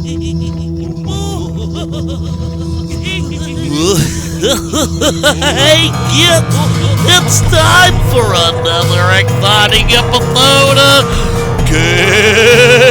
Hey kids, it's time for another exciting episode of KWJUDAS!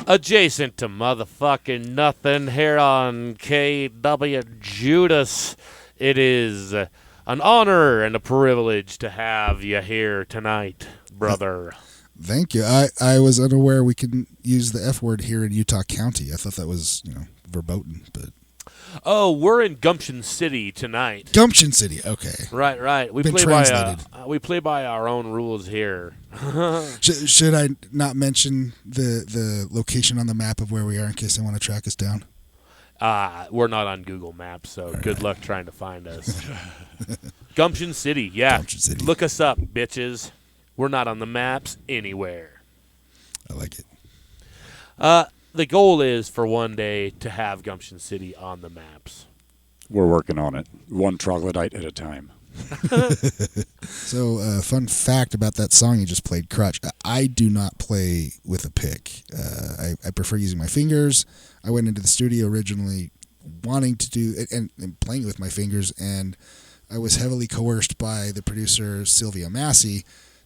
Adjacent to motherfucking nothing here on KWJUDAS. It is an honor and a privilege to have you here tonight, brother. Thank you. I was unaware we can use the F word here in Utah County. I thought that was, verboten, but... Oh, we're in Gumption City tonight. Gumption City, okay. Right. We play by our own rules here. Should I not mention the location on the map of where we are in case they want to track us down? We're not on Google Maps, so good luck trying to find us. Gumption City, yeah. Gumption City. Look us up, bitches. We're not on the maps anywhere. I like it. The goal is for one day to have Gumption City on the maps. We're working on it, one troglodyte at a time. So, fun fact about that song you just played, Crutch. I do not play with a pick. I prefer using my fingers. I went into the studio originally wanting to do and playing with my fingers, and I was heavily coerced by the producer Sylvia Massey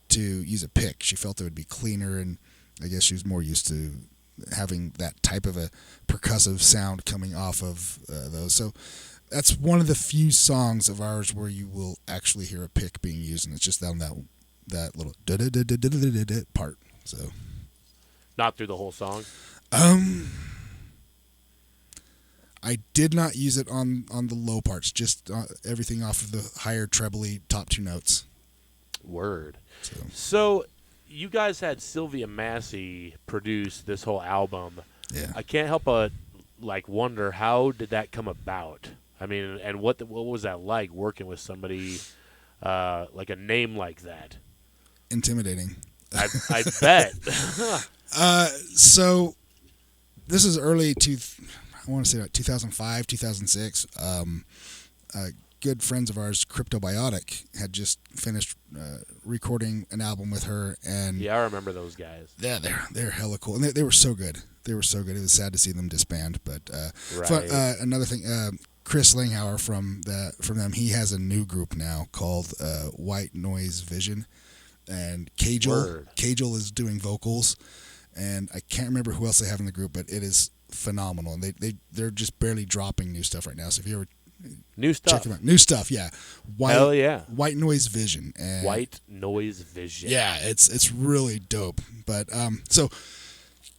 to use a pick. She felt it would be cleaner, and I guess she was more used to having that type of a percussive sound coming off of those. So that's one of the few songs of ours where you will actually hear a pick being used, and it's just on that little part. So Not through the whole song? I did not use it on the low parts, just everything off of the higher trebly top two notes. Word. So you guys had Sylvia Massey produce this whole album. yeah. I can't help but wonder, how did that come about? I mean, and what was that like, working with somebody like a name like that? Intimidating. I bet. So this is early I want to say 2005, 2006. Good friends of ours, Cryptobiotic, had just finished recording an album with her, and yeah, I remember those guys. Yeah, they're hella cool, and they were so good. They were so good. It was sad to see them disband, but right. Another thing, Chris Linghauer from them, he has a new group now called White Noise Vision, and Cajal is doing vocals, and I can't remember who else they have in the group, but it is phenomenal, and they're just barely dropping new stuff right now. So if you ever new stuff, check them out. New stuff, yeah. Hell yeah. White Noise Vision. And White Noise Vision. yeah, it's really dope. But so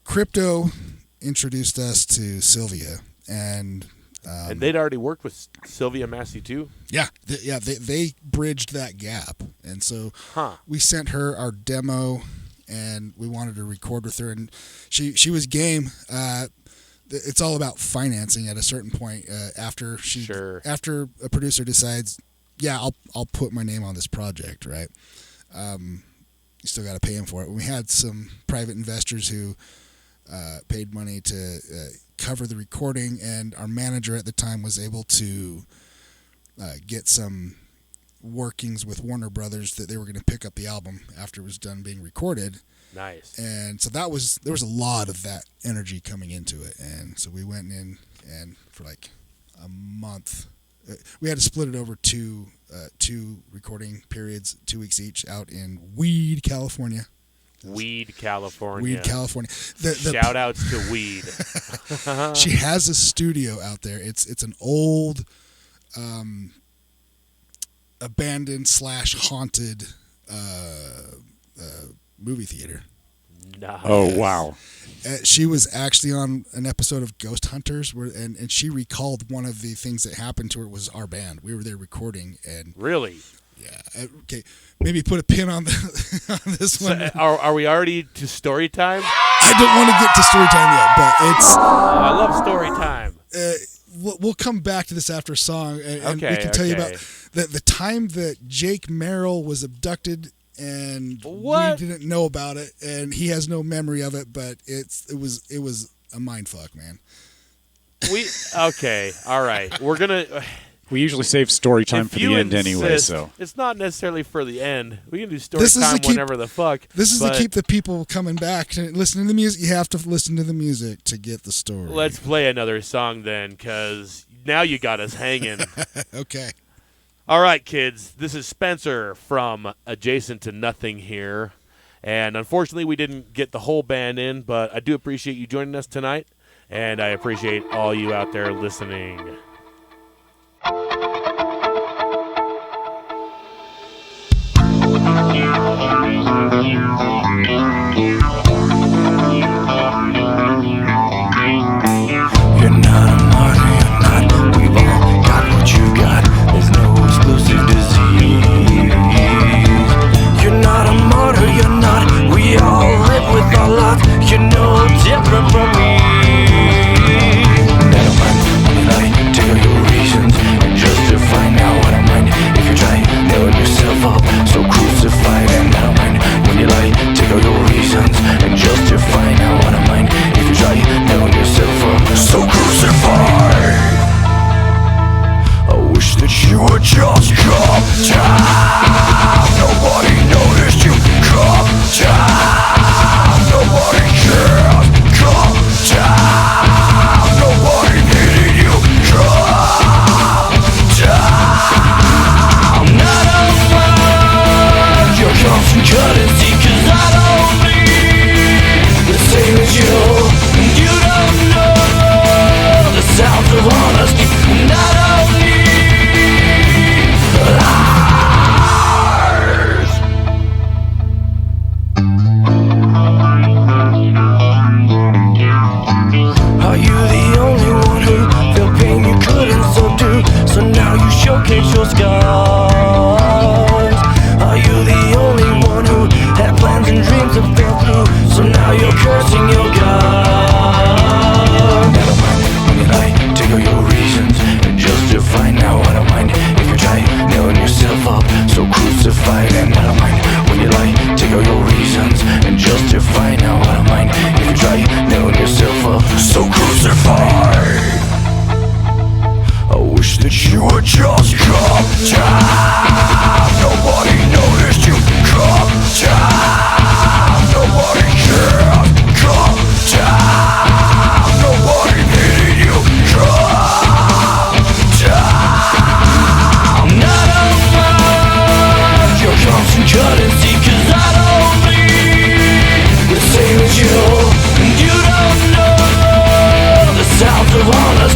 Crypto introduced us to Sylvia, and they'd already worked with Sylvia Massey too. Yeah, they bridged that gap, and so we sent her our demo, and we wanted to record with her, and she was game. It's all about financing at a certain point. After a producer decides, yeah, I'll put my name on this project, right? You still got to pay him for it. We had some private investors who paid money to cover the recording, and our manager at the time was able to get some workings with Warner Brothers that they were going to pick up the album after it was done being recorded. Nice. And so there was a lot of that energy coming into it, and so we went in, and for like a month, we had to split it over two recording periods, 2 weeks each, out in Weed, California. Weed, California. Weed, California. Shout outs to Weed. She has a studio out there. It's an old, abandoned / haunted movie theater. Nice. Oh, wow. She was actually on an episode of Ghost Hunters, and she recalled one of the things that happened to her was our band. We were there recording, and really, yeah. Okay, maybe put a pin on this one. So, are we already to story time? I don't want to get to story time yet, but it's. I love story time. We'll come back to this after a song, and we can tell you about the time that Jake Merrill was abducted. And we didn't know about it, and he has no memory of it. But it was a mind fuck, man. All right. We're gonna. We usually save story time for the end anyway, so it's not necessarily for the end. We can do story time whenever the fuck. This is to keep the people coming back to listen to the music. You have to listen to the music to get the story. Let's play another song then, because now you got us hanging. Okay. All right, kids, this is Spencer from Adjacent to Nothing here. And unfortunately, we didn't get the whole band in, but I do appreciate you joining us tonight, and I appreciate all you out there listening. You're not a martyr, you're not. We've all got what you got. There's no exclusive disease. You're not a martyr, you're not. We all live with our life. You're no different from me. Never mind when you lie, take all your reasons and justify. Now I don't mind if you try narrowing yourself up, so crucified. And I don't mind when you lie, take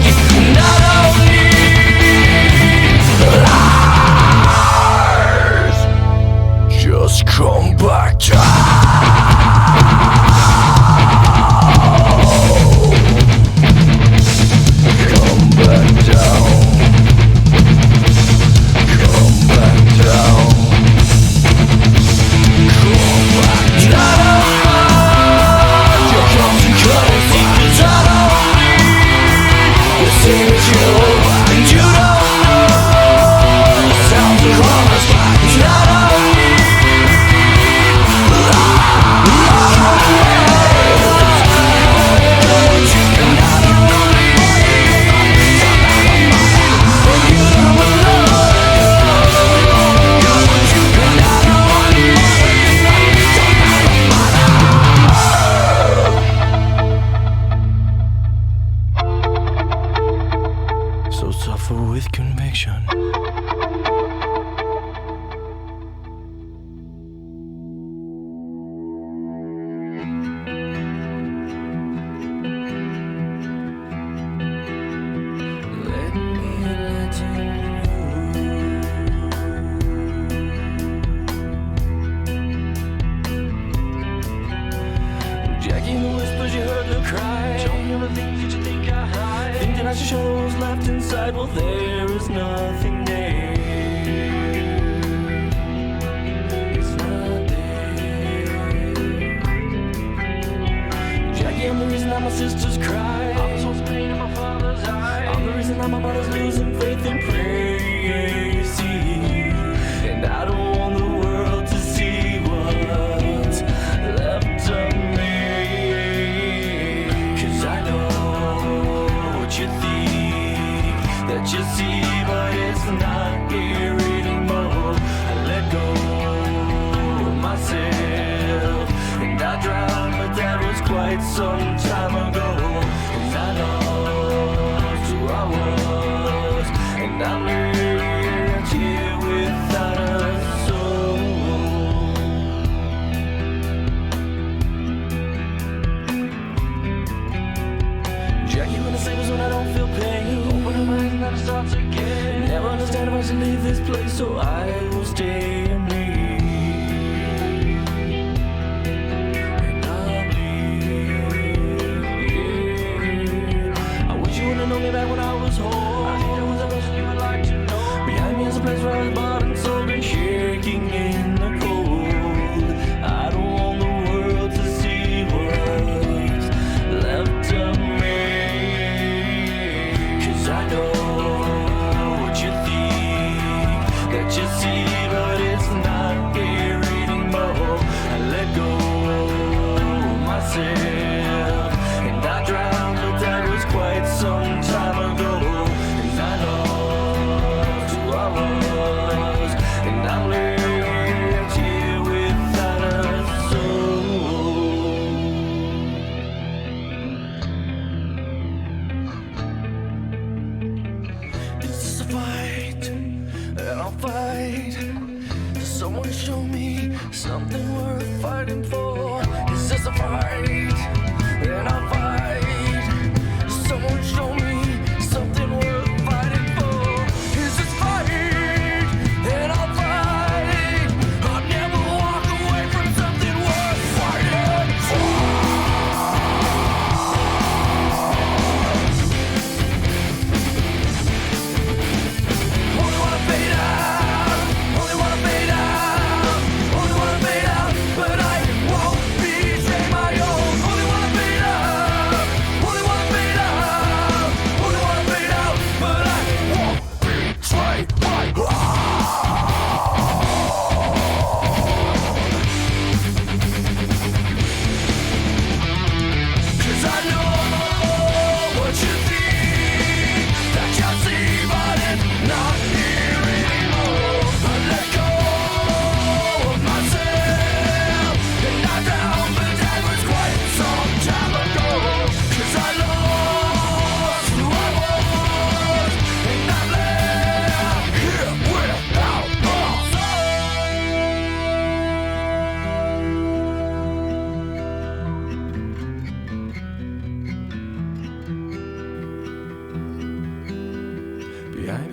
just not only lies. Just come back down. Come back down. Come back down. Come back down. Your consequence is not only the same as you, and you don't know the sounds of promise. Not only so suffer with conviction. Let me enlighten you. Jackie, the whispers, you heard the cry. Show me all the things that you think I hide. Think that I should show what's left inside. Well, there is nothing there. It's not there. Jackie, I'm the reason that my sisters cry. I'm the source of pain in my father's eye. I'm the reason that my mother's losing faith in prayer. See, and I don't want the world to see what's left of me. 'Cause I know what you think that you see, but it's not here anymore. I let go of myself and I drowned, but that was quite some time ago. And I lost who I was, and I'm left here without a soul. Jackie, when I say this, when I don't feel pain, open up my eyes and then it starts again. Never understand if I should leave this place, so I will stay and bleed. And I'll bleed, yeah. I wish you would've known me back when I was whole. I think there was a person you would like to know. Behind me is a place where I was bought and sold and shaking in the cold. I don't want the world to see what's left of me. 'Cause I know what you think that you see, but it's not here anymore. I let go of myself and I drowned, but that was quite some time ago. And I lost who I was, and I'm left here without a soul. This is a fight, and I'll fight. Does someone show me something worth fighting for? Is this a fight, and I'll fight. Does someone show me something worth fighting for? Is this fight, and I'll fight. I'll never walk away from something worth fighting for. Only wanna fade out, only wanna fade out, only wanna fade out, but I won't betray my own. Only wanna fade out.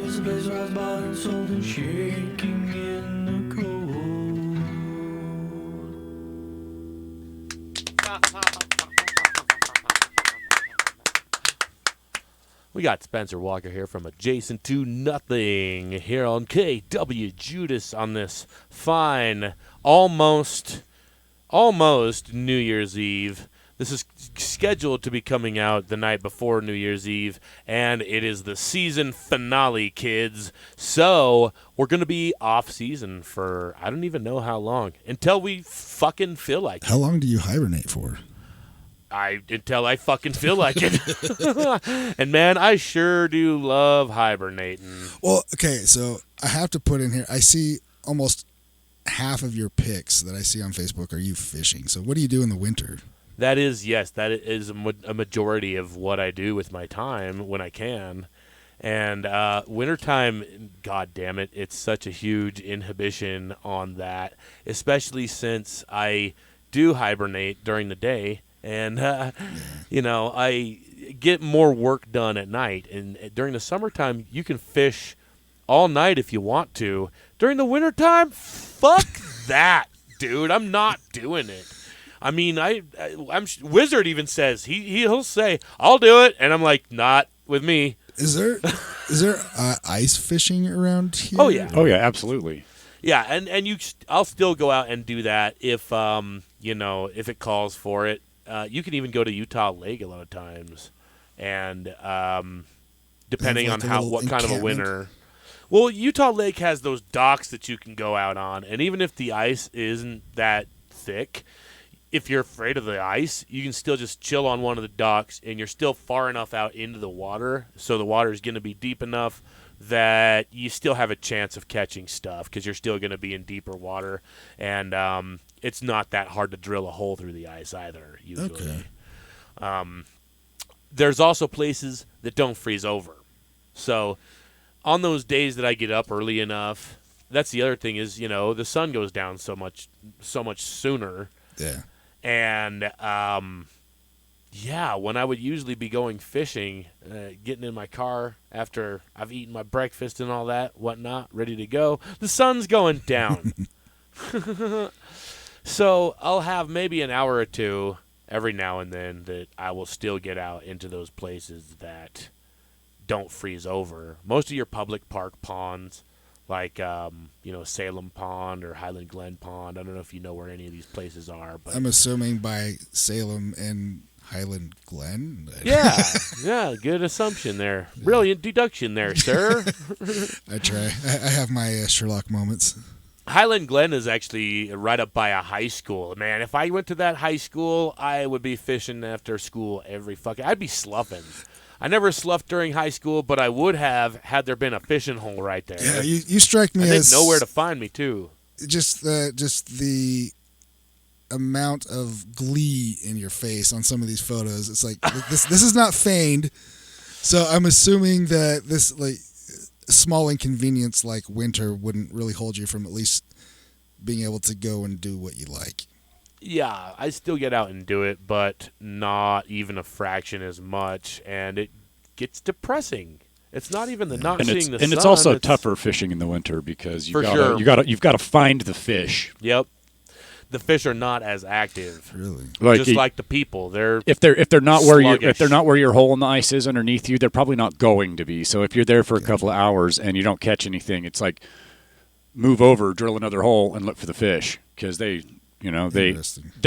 This is a place where I was bought and sold and shaking in the cold. We got Spencer Walker here from Adjacent to Nothing here on KWJUDAS on this fine, almost New Year's Eve. This is scheduled to be coming out the night before New Year's Eve, and it is the season finale, kids. So we're going to be off season for I don't even know how long, until we fucking feel like it. How long do you hibernate for? Until I fucking feel like it. And man, I sure do love hibernating. Well, okay, so I have to put in here, I see almost half of your pics that I see on Facebook are you fishing. So what do you do in the winter? That is a majority of what I do with my time when I can. And wintertime, god damn it, it's such a huge inhibition on that, especially since I do hibernate during the day. And, I get more work done at night. And during the summertime, you can fish all night if you want to. During the wintertime, fuck that, dude. I'm not doing it. I mean, I'm Wizard even says, he'll say, I'll do it. And I'm like, not with me. Is there ice fishing around here? Oh, yeah. Oh, yeah, absolutely. Yeah, and I'll still go out and do that if, if it calls for it. You can even go to Utah Lake a lot of times, and depending on what kind of a winter. Well, Utah Lake has those docks that you can go out on, and even if the ice isn't that thick, if you're afraid of the ice, you can still just chill on one of the docks, and you're still far enough out into the water, so the water is going to be deep enough that you still have a chance of catching stuff because you're still going to be in deeper water, and it's not that hard to drill a hole through the ice either, usually. Okay. There's also places that don't freeze over. So on those days that I get up early enough, that's the other thing is, the sun goes down so much sooner. Yeah. And, when I would usually be going fishing, getting in my car after I've eaten my breakfast and all that, whatnot, ready to go, the sun's going down. So I'll have maybe an hour or two every now and then that I will still get out into those places that don't freeze over. Most of your public park ponds, like Salem Pond or Highland Glen Pond. I don't know if you know where any of these places are, but I'm assuming by Salem and Highland Glen. Yeah, good assumption there. Brilliant deduction there, sir. I try. I have my Sherlock moments. Highland Glen is actually right up by a high school. Man, if I went to that high school, I would be fishing after school I'd be sloughing. I never sloughed during high school, but I would have had there been a fishing hole right there. Yeah, you strike me as know where to find me too. Just the amount of glee in your face on some of these photos. It's like this is not feigned. So I'm assuming that this small inconvenience like winter wouldn't really hold you from at least being able to go and do what you like. Yeah, I still get out and do it, but not even a fraction as much, and it gets depressing. It's not even seeing the sun. And it's also tougher fishing in the winter because you've got to find the fish. Yep. The fish are not as active. Really? Like the people. If they're not sluggish. where your hole in the ice is underneath you, they're probably not going to be. So if you're there for a couple of hours and you don't catch anything, it's like move over, drill another hole, and look for the fish because they're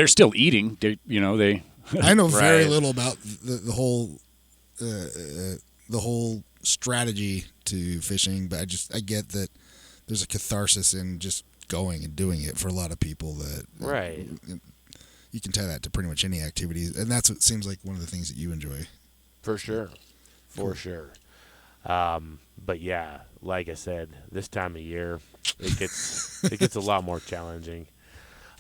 still eating. I know very little about the whole strategy to fishing, but I get that there's a catharsis in just going and doing it for a lot of people that right. You can tie that to pretty much any activity, and that's what seems like one of the things that you enjoy. For sure. Sure. But yeah, like I said, this time of year it gets a lot more challenging.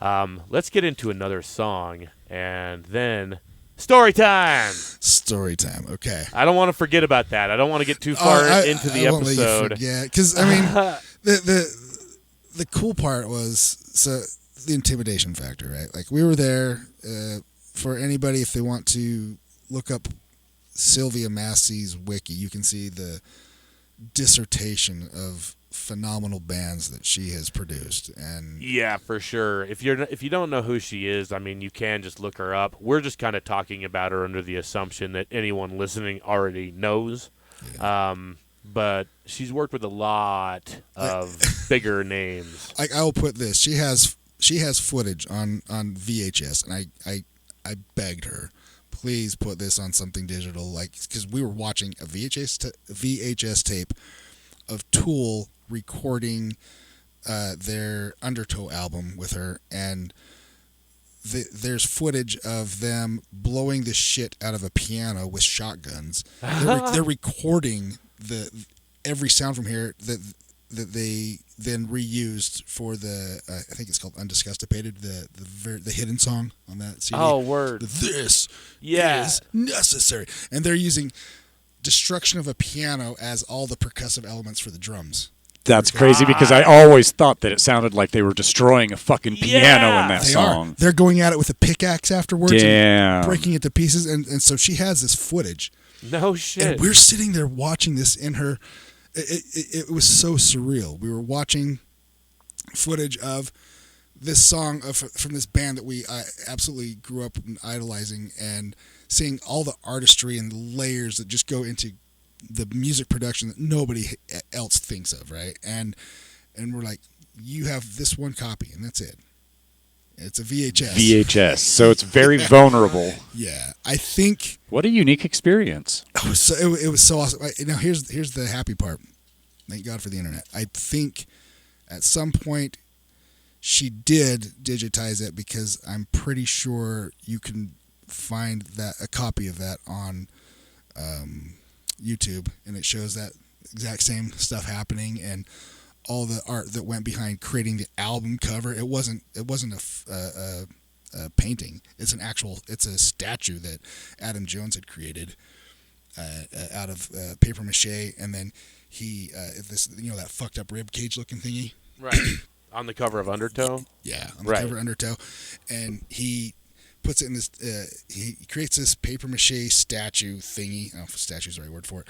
Let's get into another song and then story time. Story time. Okay. I don't want to forget about that. I don't want to get too far into the episode. Yeah, because I mean the cool part was the intimidation factor, right? Like we were there for anybody if they want to look up Sylvia Massey's wiki, you can see the dissertation of phenomenal bands that she has produced. And yeah, for sure. If you don't know who she is, I mean, you can just look her up. We're just kind of talking about her under the assumption that anyone listening already knows. Yeah. But she's worked with a lot of bigger names. I will put this: she has footage on VHS, and I begged her, please put this on something digital, like, because we were watching a VHS tape of Tool recording their Undertow album with her, and there's footage of them blowing the shit out of a piano with shotguns. They're recording every sound from here that they then reused for the I think it's called Undisgustipated, the hidden song on that CD. Oh, word! This is necessary, and they're using destruction of a piano as all the percussive elements for the drums. That's crazy, because I always thought that it sounded like they were destroying a fucking piano in that song. They're going at it with a pickaxe afterwards, and breaking it to pieces, and so she has this footage. No shit. And we're sitting there watching this in her. It was so surreal. We were watching footage of this song from this band that we absolutely grew up idolizing, and seeing all the artistry and the layers that just go into the music production that nobody else thinks of, right? And we're like, you have this one copy, and that's it. It's a VHS. So it's very vulnerable. Yeah, I think. What a unique experience. It was so awesome. Now here's the happy part. Thank God for the internet. I think at some point she did digitize it, because I'm pretty sure you can find a copy of that on YouTube, and it shows that exact same stuff happening, and all the art that went behind creating the album cover. It wasn't a painting. It's a statue that Adam Jones had created out of paper mache, and then he that fucked up rib cage looking thingy. Right. On the cover of Undertow? Yeah, on the cover of Undertow. And he puts it in this he creates this paper mache statue thingy. I don't know if statue is the right word for it.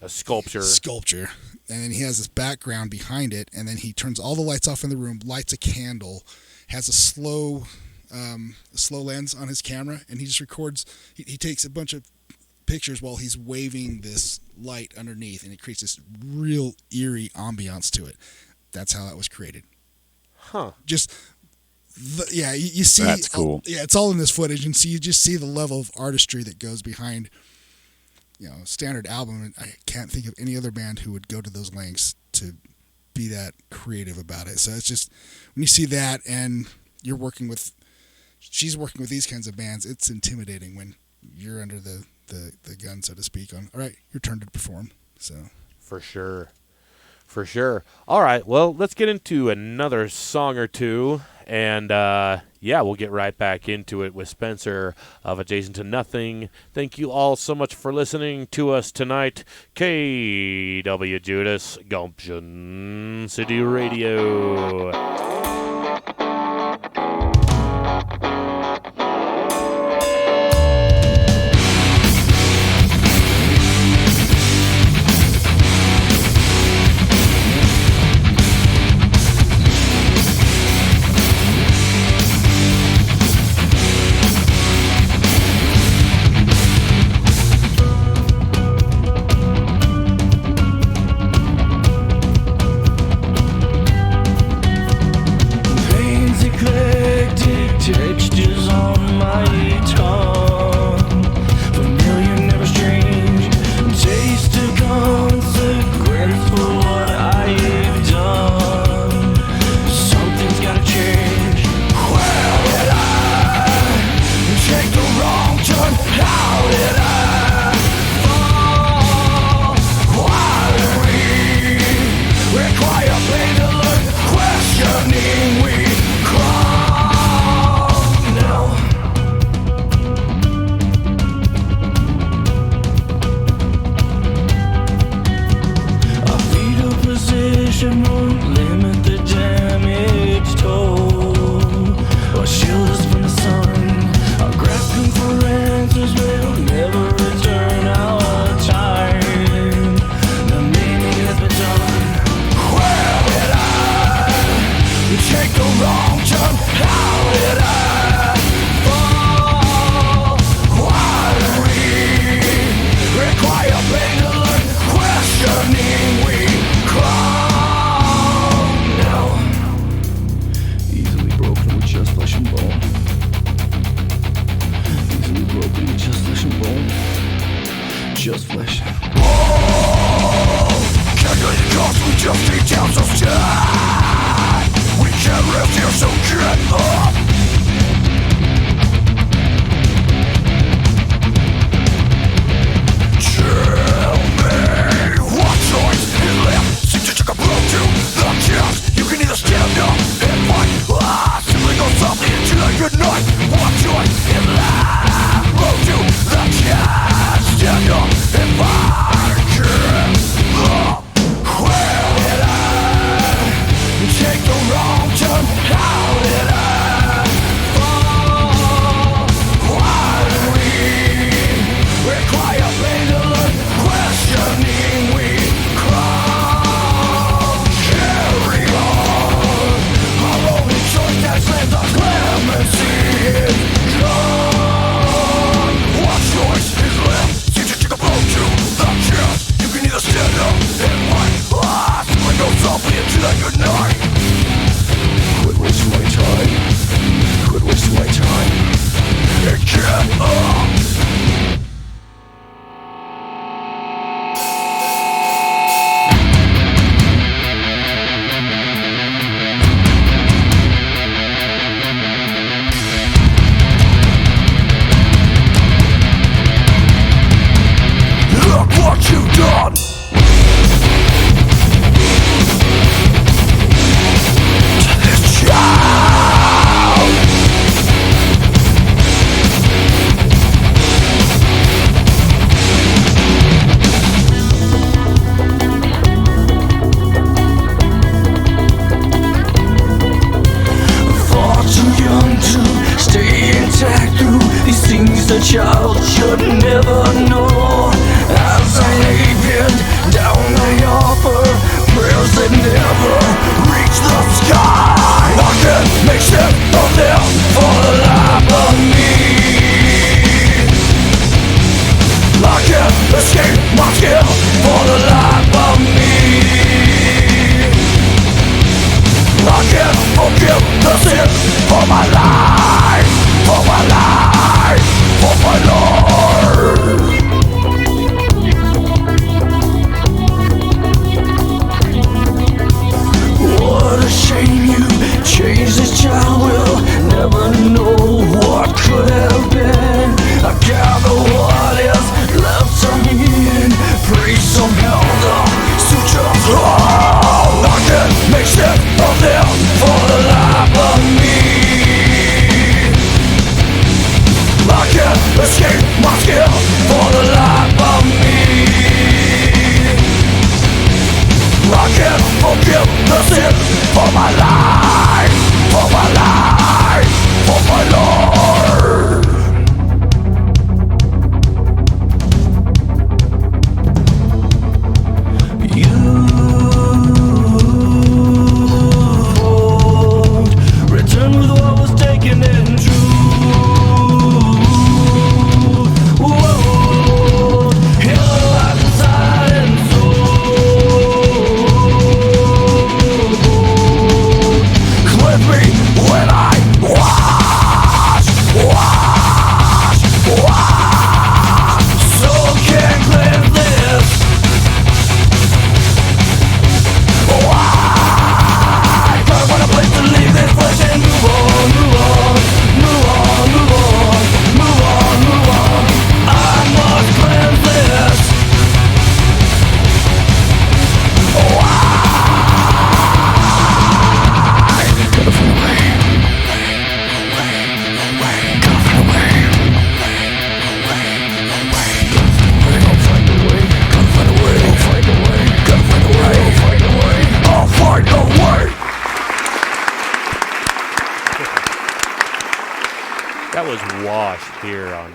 A sculpture, and then he has this background behind it, and then he turns all the lights off in the room, lights a candle, has a slow lens on his camera, and he just records. He takes a bunch of pictures while he's waving this light underneath, and it creates this real eerie ambiance to it. That's how that was created. Huh. Just you see. That's cool. It's all in this footage, and so you just see the level of artistry that goes behind. Standard album, and I can't think of any other band who would go to those lengths to be that creative about it. So it's just, when you see that, and she's working with these kinds of bands, it's intimidating when you're under the gun, so to speak, on, all right, your turn to perform. So For sure. All right, well, let's get into another song or two, and we'll get right back into it with Spencer of Adjacent to Nothing. Thank you all so much for listening to us tonight. KWJUDAS, Gumption City Radio.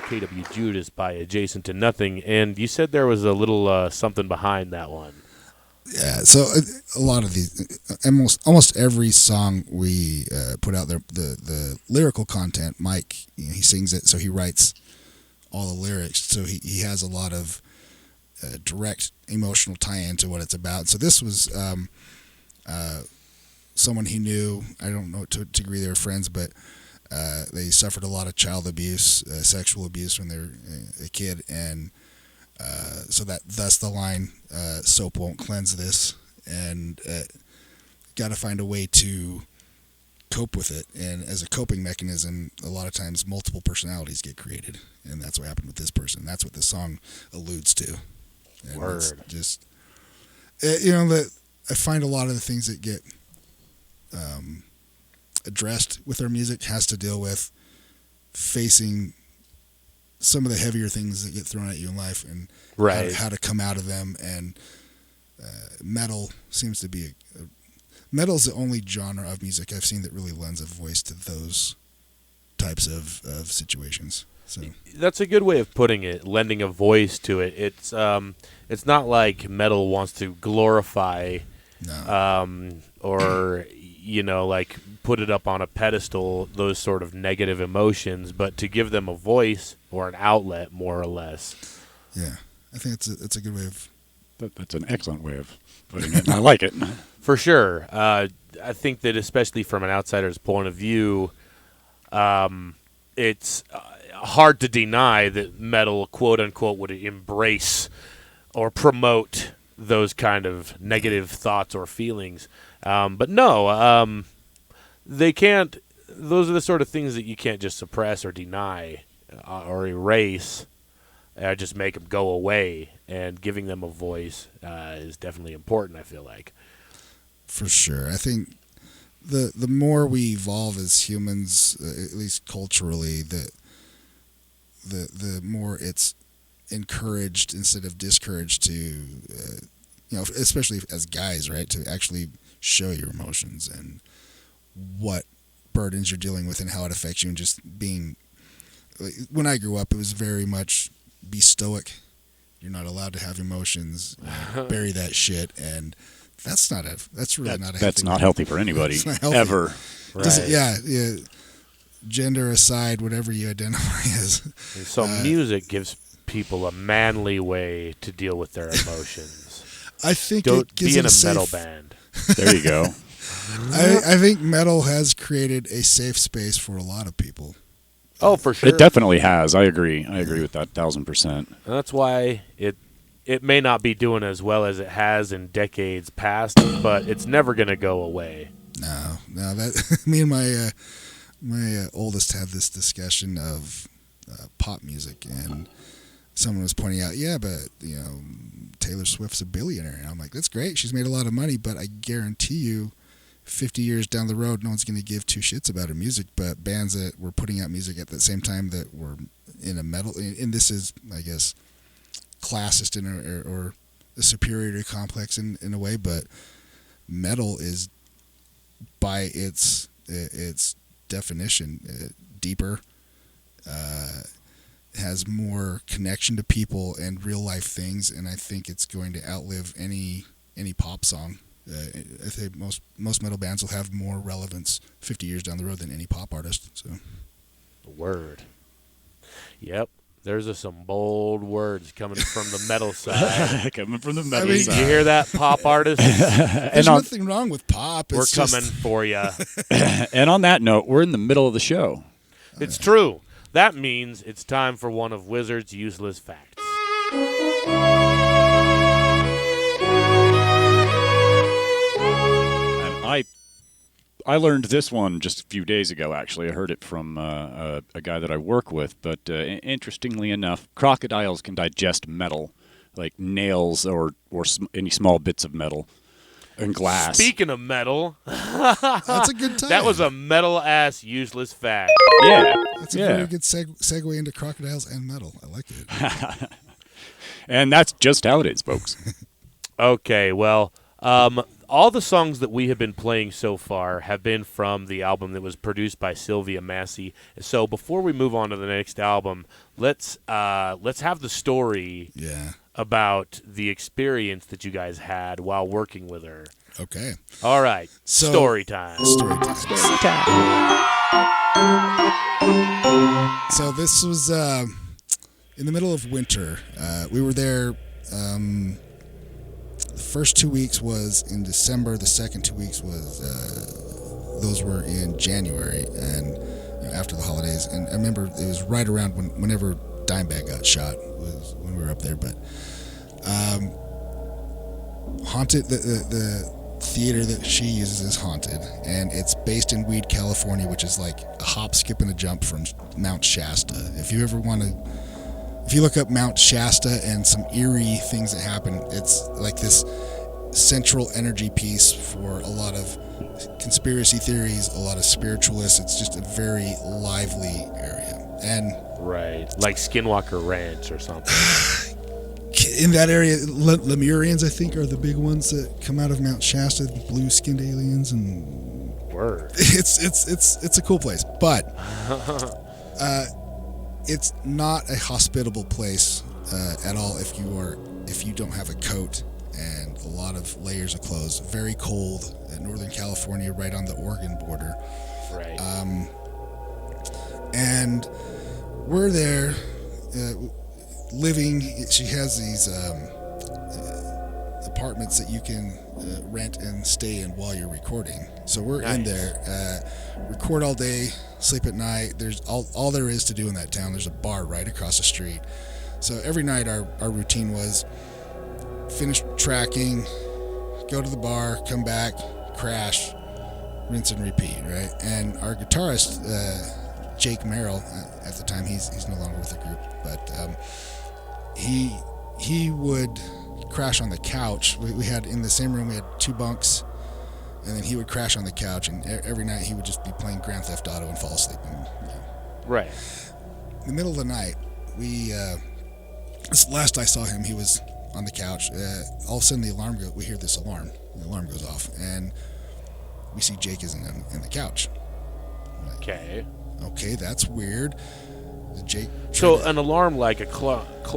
KWJUDAS by Adjacent to Nothing, and you said there was a little something behind that one. Yeah, so a lot of these, almost every song we put out there, the lyrical content, Mike, he sings it, so he writes all the lyrics, so he has a lot of direct emotional tie-in to what it's about. So this was someone he knew. I don't know to what degree they were friends, but they suffered a lot of child abuse, sexual abuse when they were a kid, and so thus the line, soap won't cleanse this, and got to find a way to cope with it. And as a coping mechanism, a lot of times multiple personalities get created, and that's what happened with this person. That's what the song alludes to. And Word. it's just, that I find a lot of the things that get addressed with our music has to deal with facing some of the heavier things that get thrown at you in life, and how to come out of them. And metal seems to be metal's the only genre of music I've seen that really lends a voice to those types of situations. So that's a good way of putting it, lending a voice to it. It's not like metal wants to glorify or like put it up on a pedestal, those sort of negative emotions, but to give them a voice or an outlet, more or less. Yeah, I think it's a good way of That's an excellent way of putting it, and I like it. For sure. I think that especially from an outsider's point of view, it's hard to deny that metal, quote unquote, would embrace or promote those kind of negative thoughts or feelings. But no, they can't. Those are the sort of things that you can't just suppress or deny or erase. Just make them go away, and giving them a voice is definitely important, I feel like. For sure. I think the more we evolve as humans, at least culturally, the more it's encouraged instead of discouraged to, especially as guys, right, to actually show your emotions and what burdens you're dealing with and how it affects you, and just being. When I grew up, it was very much be stoic. You're not allowed to have emotions. Bury that shit, and that's really not a healthy. That's not healthy for anybody ever. Right. Yeah. Gender aside, whatever you identify as. And so music gives people a manly way to deal with their emotions. I think Don't it gives be in it a metal band. There you go. I think metal has created a safe space for a lot of people. Oh, for sure. It definitely has. I agree. I agree with that 1,000%. That's why it may not be doing as well as it has in decades past, but it's never going to go away. No. That me and my oldest had this discussion of pop music, and someone was pointing out, but Taylor Swift's a billionaire, and I'm like, that's great. She's made a lot of money, but I guarantee you, 50 years down the road, no one's going to give two shits about her music. But bands that were putting out music at the same time that were in a metal, and this is, I guess, classist or a superiority complex in a way, but metal is, by its definition, deeper, has more connection to people and real life things, and I think it's going to outlive any pop song. I think most metal bands will have more relevance 50 years down the road than any pop artist. So, word. Yep. There's some bold words coming from the metal side. Coming from the metal side. Did you hear that, pop artist? There's nothing wrong with pop. We're coming for you. And on that note, we're in the middle of the show. It's true. That means it's time for one of Wizard's useless facts. I learned this one just a few days ago, actually. I heard it from a guy that I work with. But interestingly enough, crocodiles can digest metal, like nails or any small bits of metal and glass. Speaking of metal, that's a good time. That was a metal-ass useless fact. Yeah. That's a very good segue into crocodiles and metal. I like it. And that's just how it is, folks. Okay, well, all the songs that we have been playing so far have been from the album that was produced by Sylvia Massey. So before we move on to the next album, let's have the story about the experience that you guys had while working with her. Okay. All right. So, story time. Story time. So this was in the middle of winter. We were there. The first 2 weeks was in December. The second 2 weeks those were in January, and after the holidays. And I remember it was right around whenever Dimebag got shot was when we were up there. But Haunted, the theater that she uses is Haunted, and it's based in Weed, California, which is like a hop, skip, and a jump from Mount Shasta. If you ever want to. If you look up Mount Shasta and some eerie things that happen, it's like this central energy piece for a lot of conspiracy theories, a lot of spiritualists. It's just a very lively area. And right, like Skinwalker Ranch or something. In that area, Lemurians, I think, are the big ones that come out of Mount Shasta, blue-skinned aliens, and word. It's a cool place, but it's not a hospitable place at all if you don't have a coat and a lot of layers of clothes. Very cold in Northern California, right on the Oregon border. Right. And we're there living. She has these apartments that you can rent and stay in while you're recording. So we're in there, record all day, sleep at night. There's all there is to do in that town. There's a bar right across the street. So every night our routine was finish tracking, go to the bar, come back, crash, rinse and repeat, right? And our guitarist, Jake Merrill, at the time, he's no longer with the group, but he would crash on the couch. We had, in the same room, we had 2 bunks, and then he would crash on the couch, and every night he would just be playing Grand Theft Auto and fall asleep. And, Right. In the middle of the night, last I saw him, he was on the couch. All of a sudden, we hear this alarm. The alarm goes off, and we see Jake is in the couch. Okay. Okay, that's weird. Jake. So an alarm like a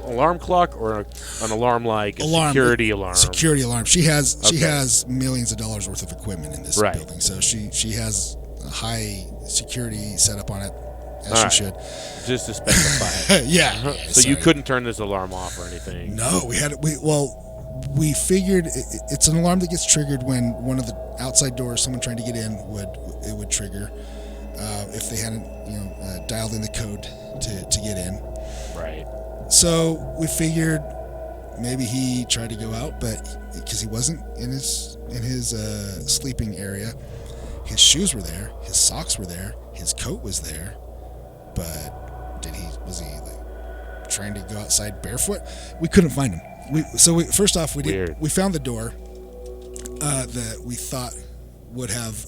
alarm clock, or an alarm like a security alarm? Security alarm. She has millions of dollars worth of equipment in this building, so she has a high security setup on it, as she should. Just to specify. Yeah. So you couldn't turn this alarm off or anything? No, we figured it's an alarm that gets triggered when one of the outside doors, someone trying to get in, would trigger if they hadn't dialed in the code to get in. Right. So we figured maybe he tried to go out, but because he wasn't in his sleeping area, his shoes were there, his socks were there, his coat was there, but was he like trying to go outside barefoot? We couldn't find him. First off, we found the door that we thought would have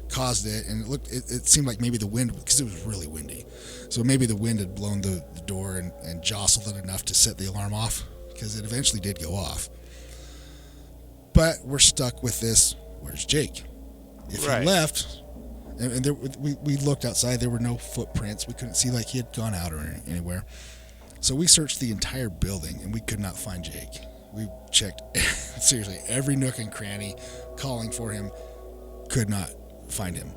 caused it, and it seemed like maybe the wind, because it was really windy, so maybe the wind had blown the door and jostled it enough to set the alarm off, because it eventually did go off. But we're stuck with this, where's Jake? If he left, and we looked outside, there were no footprints, we couldn't see like he had gone out or anywhere. So we searched the entire building, and we could not find Jake. We checked, seriously, every nook and cranny, calling for him, could not find him.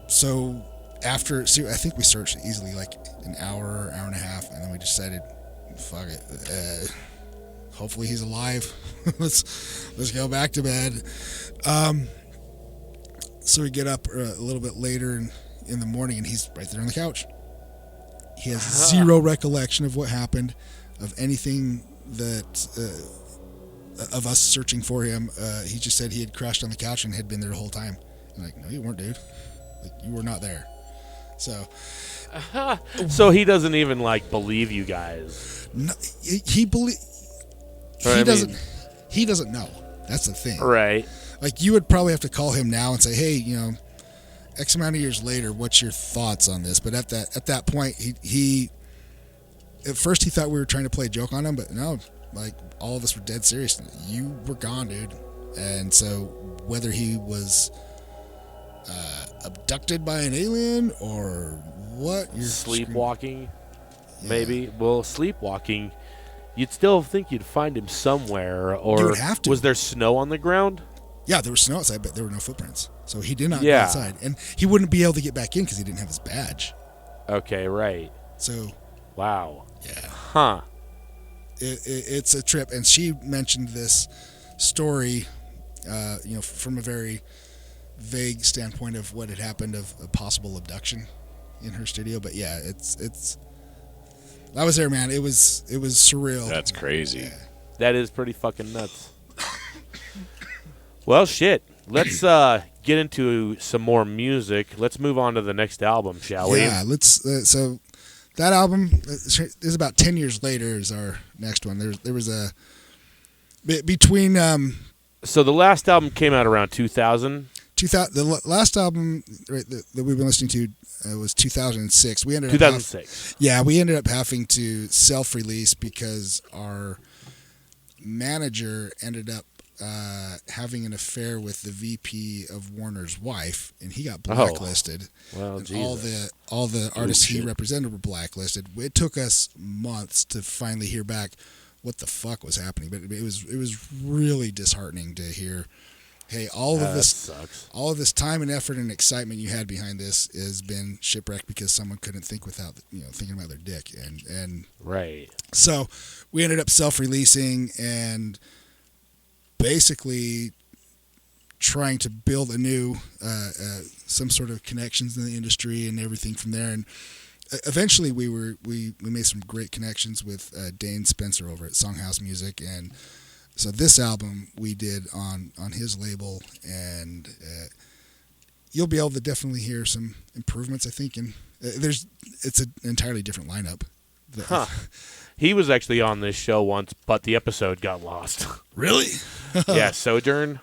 So I think we searched easily like an hour and a half, and then we decided, fuck it. Hopefully he's alive. let's go back to bed. So we get up a little bit later in the morning, and he's right there on the couch. He has zero recollection of what happened, of anything that of us searching for him. He just said he had crashed on the couch and had been there the whole time. I'm like, no, you weren't, dude. Like, you were not there. So, so he doesn't even like believe you guys. No, he doesn't. He doesn't know. That's the thing, right? Like, you would probably have to call him now and say, hey, X amount of years later, what's your thoughts on this? But at that point, he at first he thought we were trying to play a joke on him, but no, like, all of us were dead serious. You were gone, dude. And so whether he was abducted by an alien or what, you're sleepwalking, maybe. Well, sleepwalking, you'd still think you'd find him somewhere, or you would have to. Was there snow on the ground? Yeah, there was snow outside, but there were no footprints. So he did not go outside. And he wouldn't be able to get back in because he didn't have his badge. Okay, right. So. Wow. Yeah. Huh. It's a trip. And she mentioned this story, from a very vague standpoint of what had happened, of a possible abduction in her studio. But yeah, it's. I was there, man. It was surreal. That's crazy. Yeah. That is pretty fucking nuts. Well, shit. Let's get into some more music. Let's move on to the next album, shall we? Yeah, let's. So that album is about 10 years later. Is our next one. There was a between. So the last album came out around 2000. The last album that we've been listening to was 2006. We ended 2006. We ended up having to self-release because our manager ended up having an affair with the VP of Warner's wife, and he got blacklisted. Well, and all the artists he represented were blacklisted. It took us months to finally hear back what the fuck was happening, but it was really disheartening to hear, hey, all of this sucks. all of this time and effort and excitement you had behind this has been shipwrecked because someone couldn't think without thinking about their dick, and Right. so we ended up self-releasing and basically trying to build a new some sort of connections in the industry and everything from there. And eventually we made some great connections with Dane Spencer over at Songhouse Music, and so this album we did on his label, and you'll be able to definitely hear some improvements, I think. And it's an entirely different lineup. Huh. He was actually on this show once, but the episode got lost. Really? Yeah, Sojourn.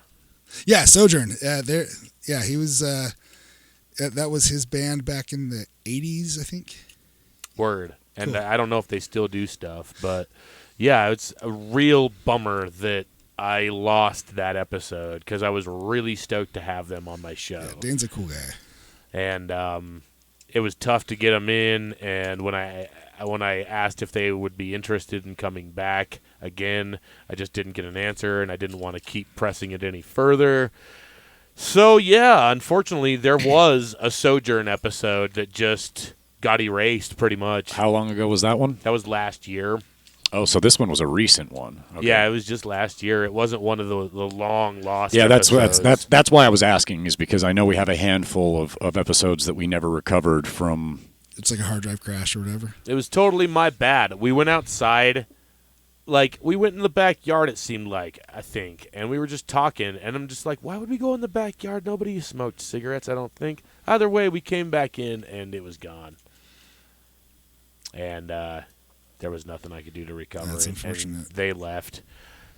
Yeah, Sojourn. Yeah, he was. That was his band back in the 80s, I think. Word. And Cool. I don't know if they still do stuff, but yeah, it's a real bummer that I lost that episode because I was really stoked to have them on my show. Yeah, Dane's a cool guy. And it was tough to get them in, and when I asked if they would be interested in coming back again, I just didn't get an answer, and I didn't want to keep pressing it any further. So yeah, unfortunately, there was a Sojourn episode that just got erased pretty much. How long ago was that one? That was last year. Oh, so this one was a recent one. Okay. Yeah, it was just last year. It wasn't one of the long lost Yeah, episodes. that's why I was asking, is because I know we have a handful of episodes that we never recovered from. It's like a hard drive crash or whatever. It was totally my bad. We went outside. Like, we went in the backyard, it seemed like, I think, and we were just talking, and I'm just like, why would we go in the backyard? Nobody smoked cigarettes, I don't think. Either way, we came back in, and it was gone. And there was nothing I could do to recover That's it, unfortunate. and they left.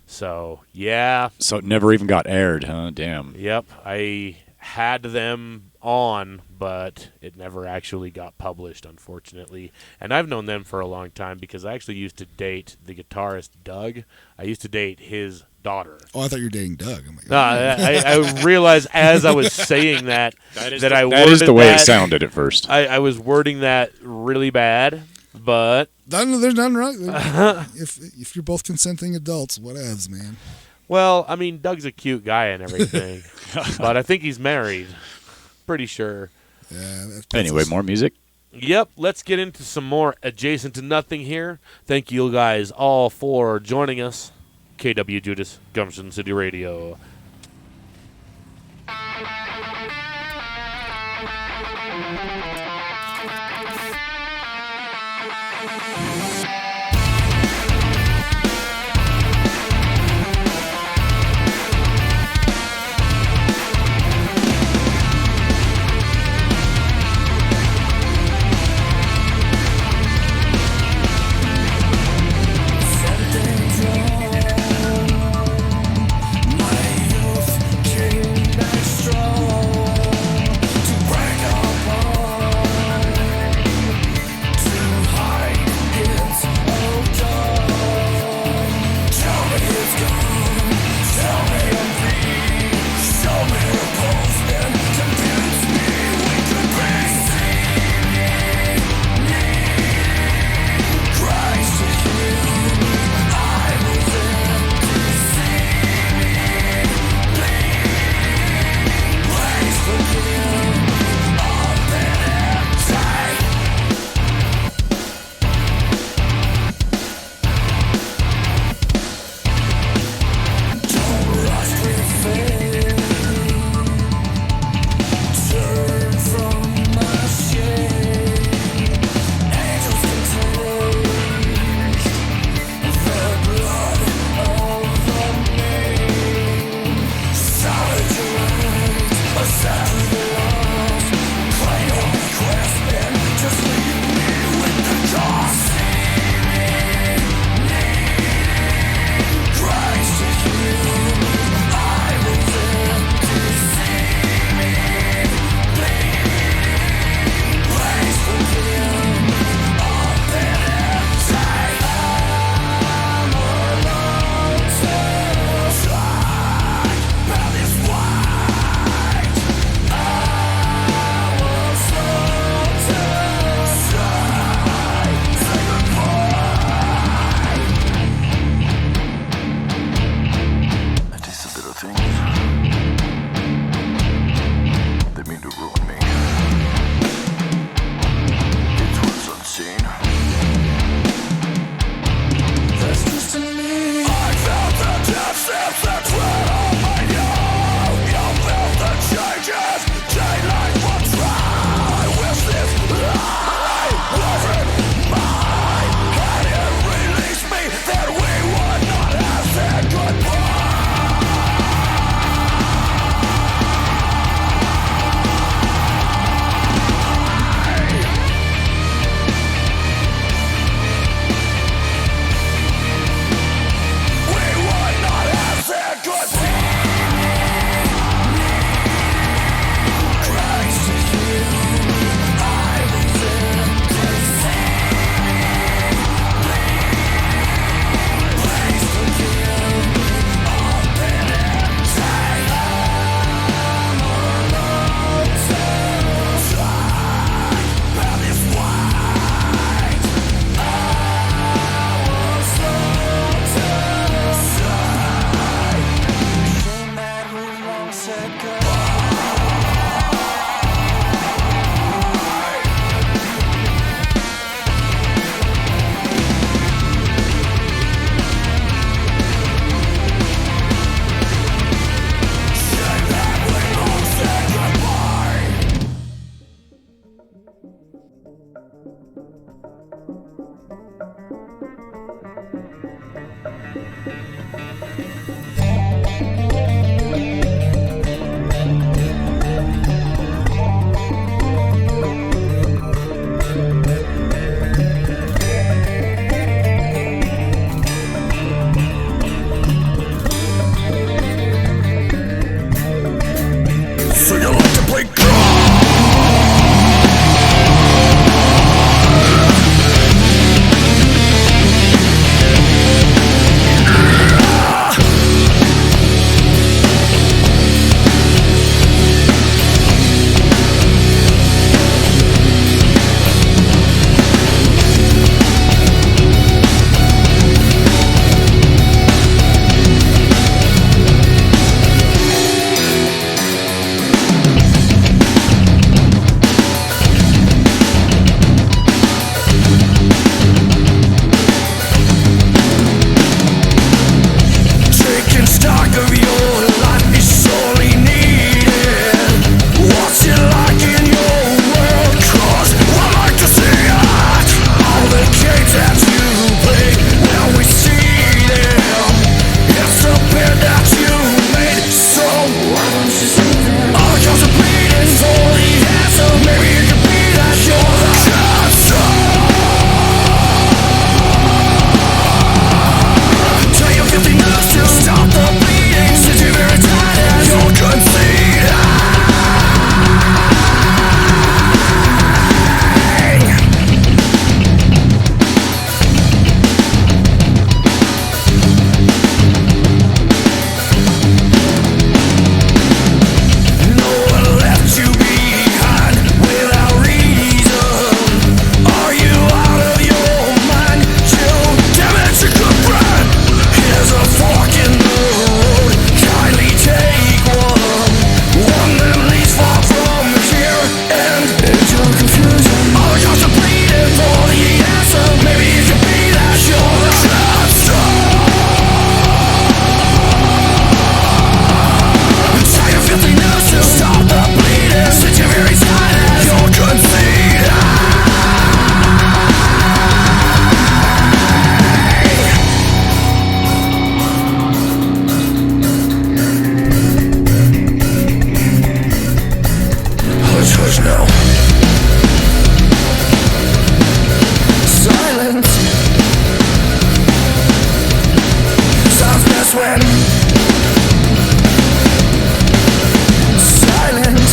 So, yeah. So it never even got aired, huh? Damn. Yep, I had them on, but it never actually got published, unfortunately. And I've known them for a long time because I actually used to date the guitarist Doug. I used to date his daughter. Oh, I thought you were dating Doug. I'm like, No, I realized as I was saying that That is worded the way that, it sounded at first. I was wording that really bad, but there's nothing wrong. If you're both consenting adults, whatevs, man. well, I mean, Doug's a cute guy and everything, but I think he's married. Pretty sure. Yeah. Anyway, more music? Yep, let's get into some more Adjacent to Nothing here. Thank you guys all for joining us. KWJUDAS, Gumption City Radio. Yeah. Spark of your life is sorely needed. What's it like in your world? 'Cause I like to see it. All the games that you play, well we see them. It's the bed that you made, so why don't you see them? All yours are bleeding for the answer. Maybe you could be that you're the cancer. Tell your filthy nose to stop the bleeding. Sit you very tight as you're conceding. No one left you behind without reason. Are you out of your mind? You damage a good friend. Here's a fork in the road. Kindly take one. One that leads far from here and into confusion. All yours are bleeding for the answer. Maybe you could be that you're the cancer. Try your filthy nose to stop the bleeding. Sit your very tight as you're conceding. Hush, hush now. Silence sounds best when silent.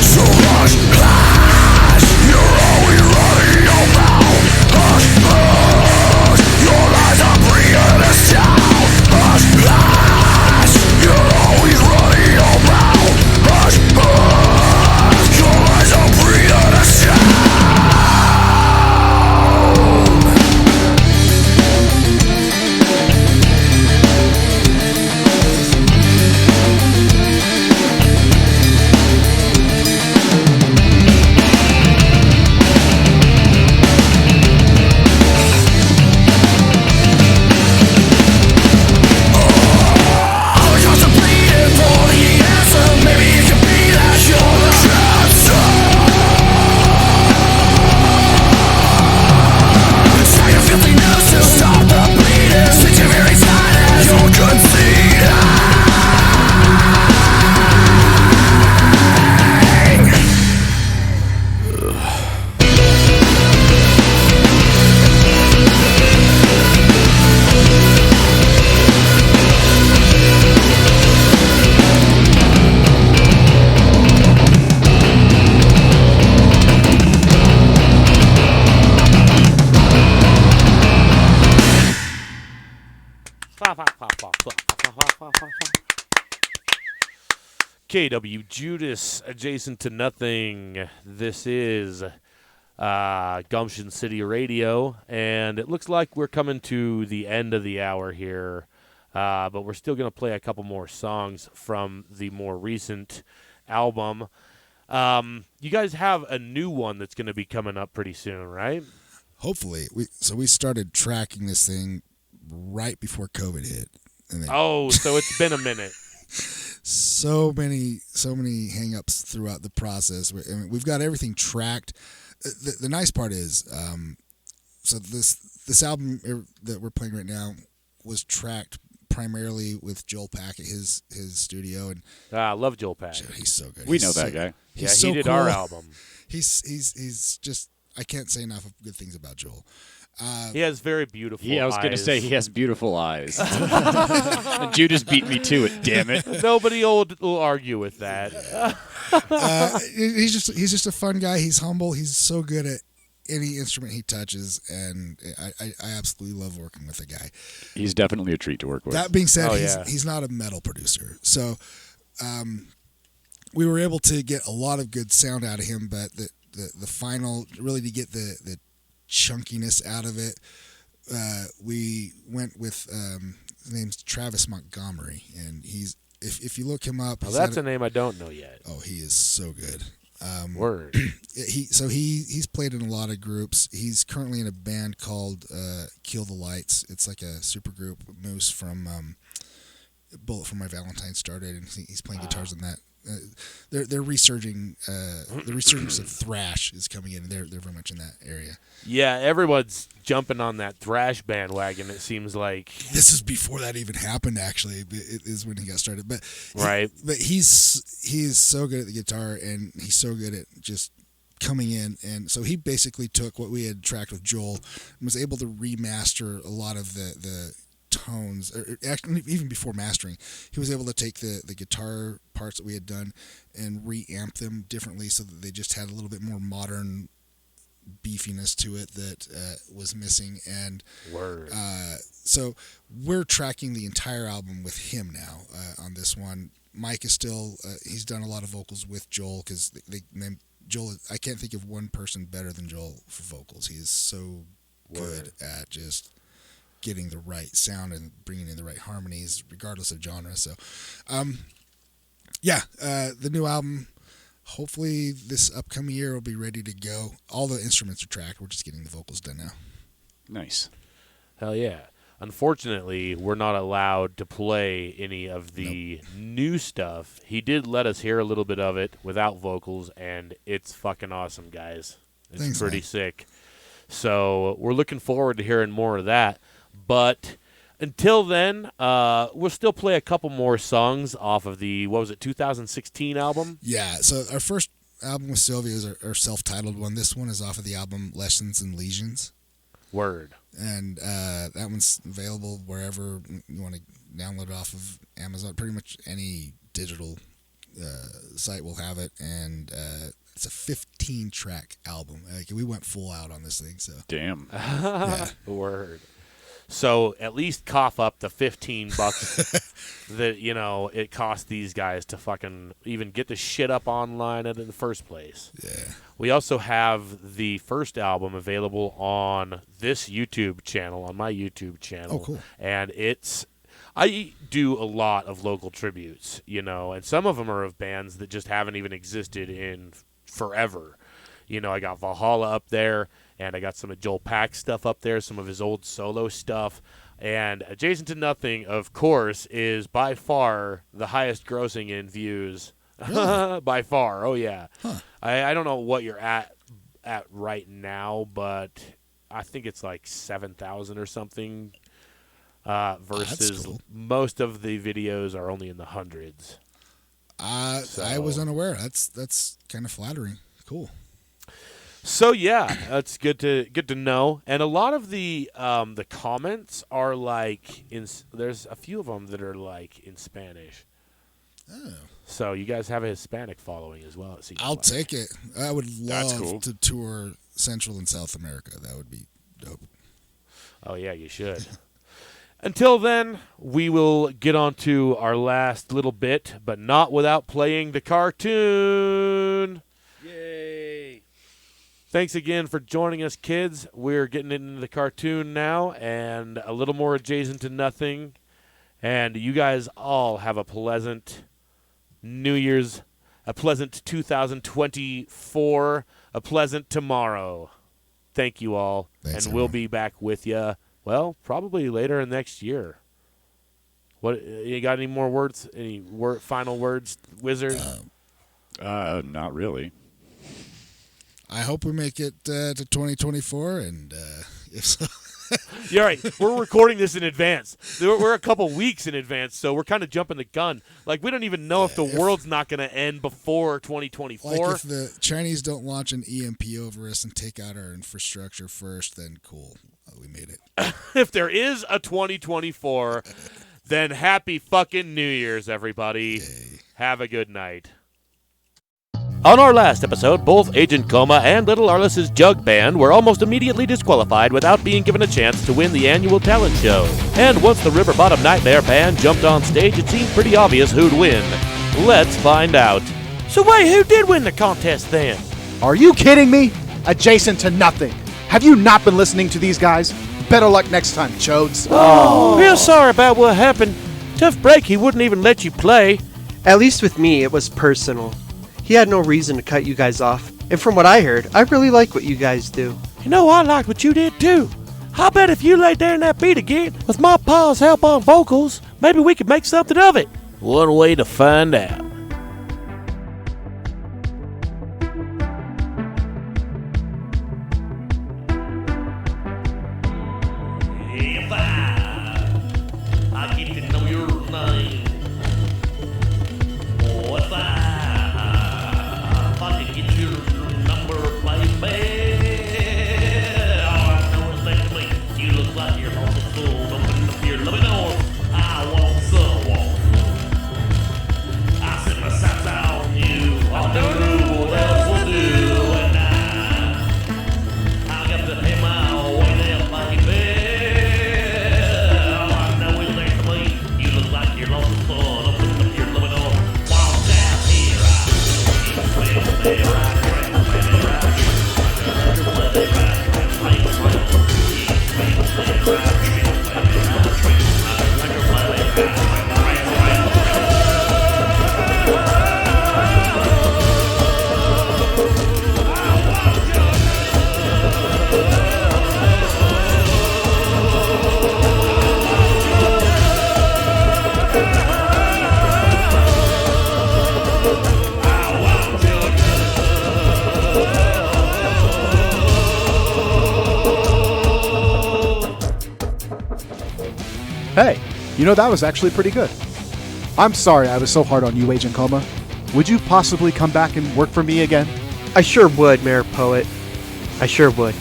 So hush, hush, you're always running your mouth. Hush, hush, your lies are bringing us down. Hush, hush, you're always running your mouth. Hush, hush, your lies are bringing us down. All yours are bleeding for the answer. Maybe you could be that you're the cancer. Try your filthy nose to stop the bleeding. Sit your very tight as you're conceding. KWJUDAS, adjacent to nothing. This is Gumption City Radio, and it looks like we're coming to the end of the hour here, but we're still going to play a couple more songs from the more recent album. You guys have a new one that's going to be coming up pretty soon, right? Hopefully. We started tracking this thing right before COVID hit. And then So it's been a minute. so many hang-ups throughout the process. We've got everything tracked. The nice part is, so this album that we're playing right now was tracked primarily with Joel Pack at his studio, and I love Joel Pack. he's so good. We know that guy. Yeah, so he did cool. our album. He's just, I can't say enough of good things about Joel. He has very beautiful I was going to eyes. say he has beautiful eyes. And Judas beat me to it, damn it. Nobody will argue with that. He's just a fun guy. He's humble. He's so good at any instrument he touches, and I absolutely love working with the guy. He's definitely a treat to work with. That being said, Oh, he's not a metal producer, so we were able to get a lot of good sound out of him, but the final, really to get the chunkiness out of it, we went with his name's Travis Montgomery, and he's if you look him up, Well, that's a name I don't know yet. Oh, he is so good. Word. He's played in a lot of groups. He's currently in a band called Kill the Lights. It's like a super group. Moose from Bullet for My Valentine started, and he's playing guitars in that. They're resurging. The resurgence of thrash is coming in. They're very much in that area. Yeah, everyone's jumping on that thrash bandwagon. It seems like this is before that even happened. Actually, it is when he got started. But right. He is so good at the guitar, and he's so good at just coming in. And so he basically took what we had tracked with Joel and was able to remaster a lot of the tones, or actually even before mastering, he was able to take the guitar parts that we had done and reamp them differently so that they just had a little bit more modern beefiness to it that was missing. And so we're tracking the entire album with him now on this one. Mike is still he's done a lot of vocals with Joel, because they named Joel. I can't think of one person better than Joel for vocals. He is so good at just getting the right sound and bringing in the right harmonies regardless of genre. So the new album, hopefully this upcoming year, will be ready to go. All the instruments are tracked. We're just getting the vocals done now. Nice. Hell yeah. Unfortunately, we're not allowed to play any of the new stuff. He did let us hear a little bit of it without vocals, and it's fucking awesome, guys. It's pretty sick. So we're looking forward to hearing more of that. But until then, we'll still play a couple more songs off of the, 2016 album? Yeah, so our first album with Sylvia is our self-titled one. This one is off of the album Lessons and Legions. Word. And that one's available wherever you want to download it off of Amazon. Pretty much any digital site will have it. And it's a 15-track album. Like, we went full out on this thing. So damn. Yeah. Word. So at least cough up the $15 that, it cost these guys to fucking even get the shit up online in the first place. Yeah. We also have the first album available on this YouTube channel, on my YouTube channel. Oh, cool. And I do a lot of local tributes, and some of them are of bands that just haven't even existed in forever. I got Valhalla up there, and I got some of Joel Pack's stuff up there, some of his old solo stuff. And Adjacent to Nothing, of course, is by far the highest grossing in views. Really? By far. Oh, yeah. Huh. I don't know what you're at right now, but I think it's like 7,000 or something versus cool. Most of the videos are only in the hundreds. I was unaware. That's kind of flattering. Cool. So yeah, that's good to know. And a lot of the comments are like there's a few of them that are like in Spanish. Oh. So you guys have a Hispanic following as well, it seems. I'll take it. I would love cool. to tour Central and South America. That would be dope. Oh yeah, you should. Until then, we will get on to our last little bit, but not without playing the cartoon. Yay! Thanks again for joining us, kids. We're getting into the cartoon now, and a little more Adjacent to Nothing. And you guys all have a pleasant New Year's, a pleasant 2024, a pleasant tomorrow. Thank you all. Thanks, and we'll everyone. be back with you, well, probably later next year. What, you got any more words? Any final words, Wizard? Not really. I hope we make it to 2024, and if so, You're right. We're recording this in advance. We're a couple weeks in advance, so we're kind of jumping the gun. Like, we don't even know if the world's not going to end before 2024. like if the Chinese don't launch an EMP over us and take out our infrastructure first, then cool, we made it. If there is a 2024, then happy fucking New Year's, everybody. Yay. Have a good night. On our last episode, both Agent Coma and Little Arliss's Jug Band were almost immediately disqualified without being given a chance to win the annual talent show. And once the River Bottom Nightmare Band jumped on stage, it seemed pretty obvious who'd win. Let's find out. So wait, who did win the contest then? Are you kidding me? Adjacent to Nothing. Have you not been listening to these guys? Better luck next time, chodes. Oh, real sorry about what happened. Tough break, he wouldn't even let you play. At least with me, it was personal. he had no reason to cut you guys off. And from what I heard, I really like what you guys do. You know, I liked what you did too. I bet if you laid there in that beat again, with my pa's help on vocals, maybe we could make something of it. One way to find out. If I get to know your name, or if I can get your number, baby, all I know is that to me, you look like you're lost at soul. Open up your loving arms, I want someone. I set my sights on you, I never knew what else will do, and I got to have my way there, baby. Hey, you know, that was actually pretty good. I'm sorry I was so hard on you, Agent Coma. Would you possibly come back and work for me again? I sure would, Mayor Poet. I sure would.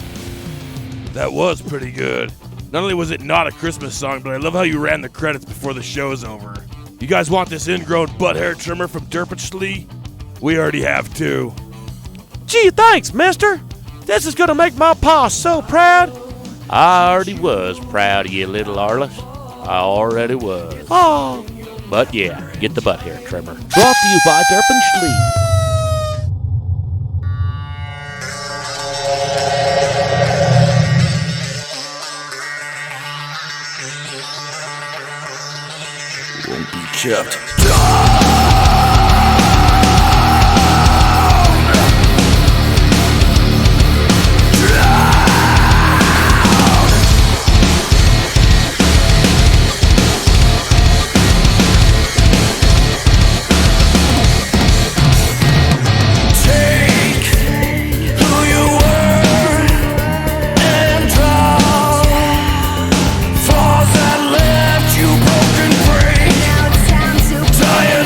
That was pretty good. Not only was it not a Christmas song, but I love how you ran the credits before the show's over. You guys want this ingrown butt hair trimmer from Derpichley? We already have two. Gee, thanks, mister. This is gonna make my pa so proud. I already was proud of you, little Arliss. I already was. Oh. But yeah, get the butt hair trimmer. Brought to you by Derpichley. Won't be kept. Tired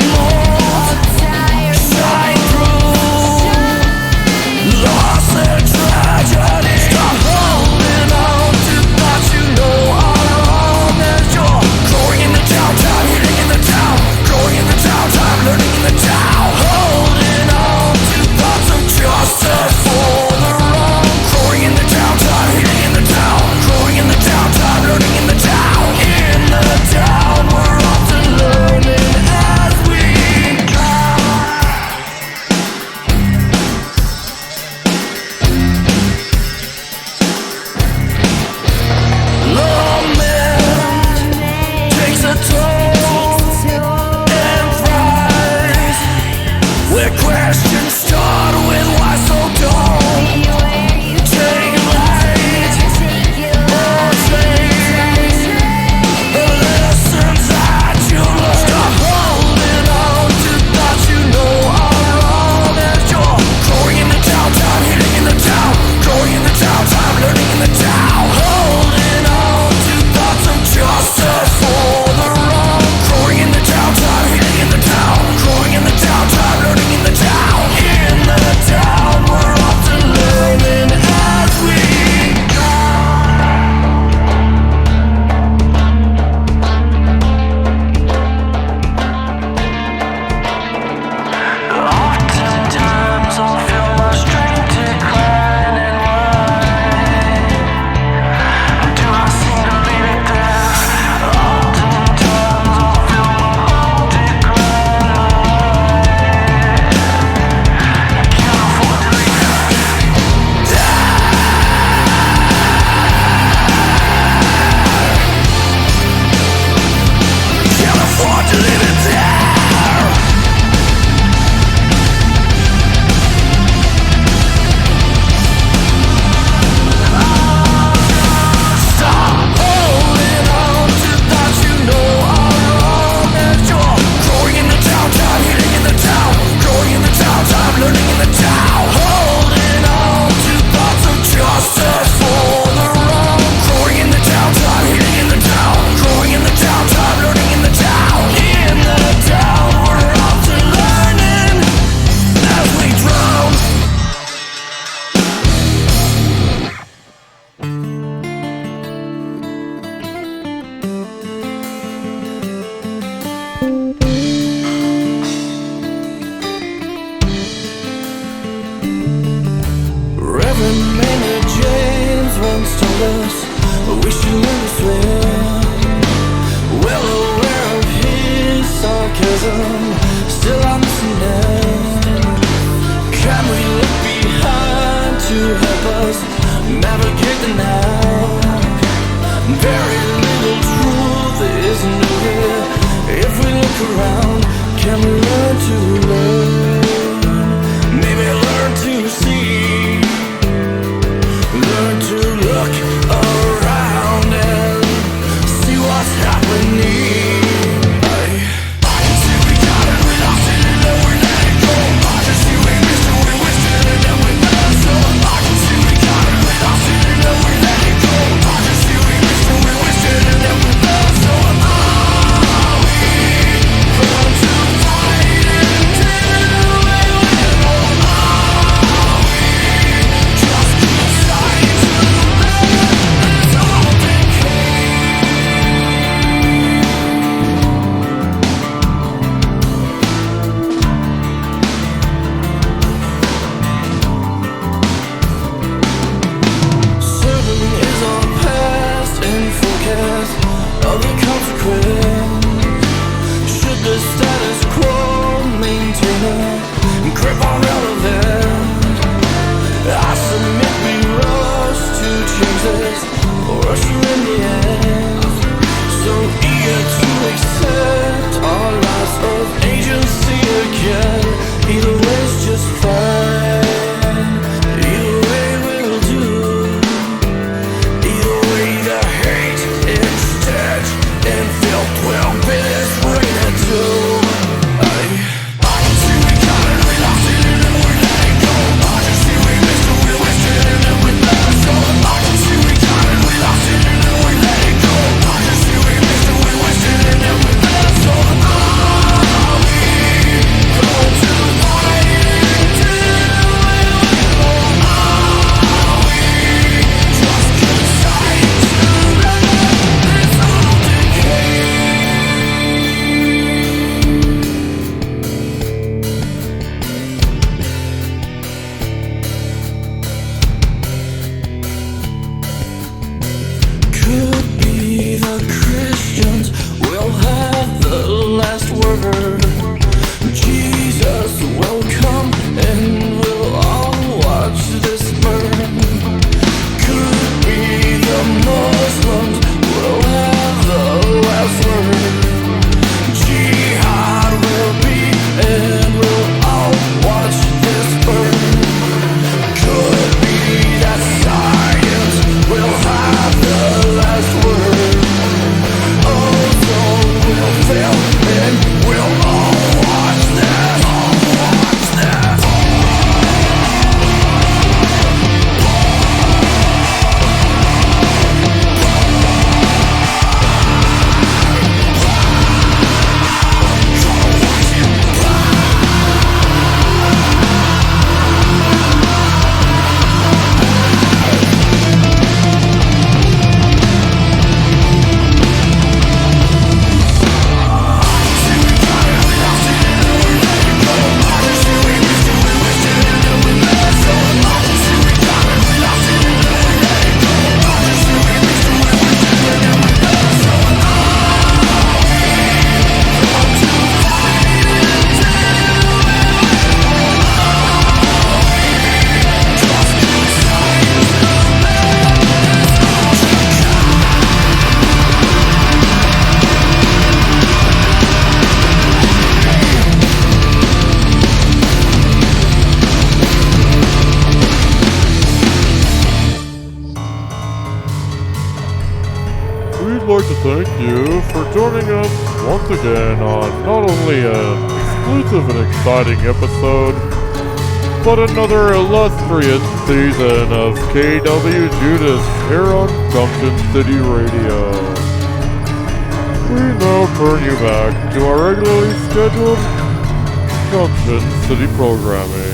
some, still I'm missing it. Can we look behind to help us navigate the night? Very little truth is new here. If we look around, can we learn to learn? Maybe learn to see, learn to look around and see what's happening. I can see we got it, we lost it, and then we let it go. I can see we missed it, we wished it, and then we let it go. I can see we got it, we lost it, and then we let it go. I can see we missed it, we wished it, and then we let it go. Going to fight until we win. Just decide to let this all decay. Certain is our past and forecast of the consequence. Should the status quo maintain a grip on relevance? I submit we rush to change this, or rush you in the end. So eager to accept our loss of agency again. Either way's just fine, either way will do. Either way the hate instead and filth will be this way to do. I can see we got it, we lost it, and then we let it go. I can see we missed it, we wished it, and then we let it go. I can see we got it, we lost it, and then we let it go. I can see we missed it, we wished it, and then we let it go. Are we going to fight until we win? Are we just decide to let this all decay? Could be the Christians will have the last word. Jesus will come and we'll all watch this burn. Could be the Muslims will have the last word. Jihad will be and we'll all watch this burn. Could be that science will have the last word. Ozone will fail and we'll all watch that. Watch that. We'd like to thank you for joining us once again on not only an exclusive and exciting episode, but another illustrious season of KWJUDAS here on Gumption City Radio. We now turn you back to our regularly scheduled Gumption City programming.